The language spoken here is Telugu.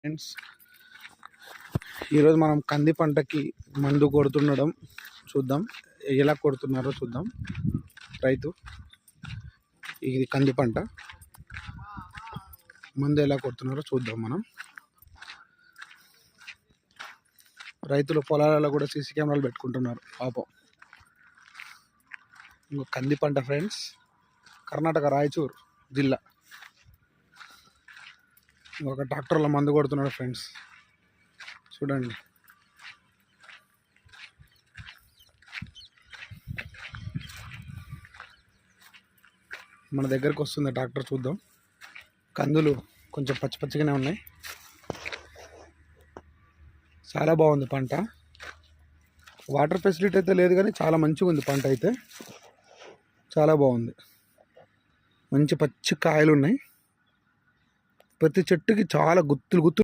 ఫ్రెండ్స్, ఈరోజు మనం కంది పంటకి మందు కొడుతుండడం చూద్దాం. ఎలా కొడుతున్నారో చూద్దాం. రైతు, ఇది కంది పంట, మందు ఎలా కొడుతున్నారో చూద్దాం. మనం రైతులు పొలాలలో కూడా సీసీ కెమెరాలు పెట్టుకుంటున్నారు పాపం. ఇంకో కంది పంట ఫ్రెండ్స్, కర్ణాటక రాయచూర్ జిల్లా. ఇంకొక ట్రాక్టర్లో మందు కొడుతున్నాడు ఫ్రెండ్స్, చూడండి. మన దగ్గరకు వస్తుంది ట్రాక్టర్, చూద్దాం. కందులు కొంచెం పచ్చి పచ్చిగానే ఉన్నాయి. చాలా బాగుంది పంట. వాటర్ ఫెసిలిటీ అయితే లేదు కానీ చాలా మంచిగా ఉంది పంట అయితే. చాలా బాగుంది. మంచి పచ్చి కాయలు ఉన్నాయి. ప్రతి చెట్టుకి చాలా గుత్తులు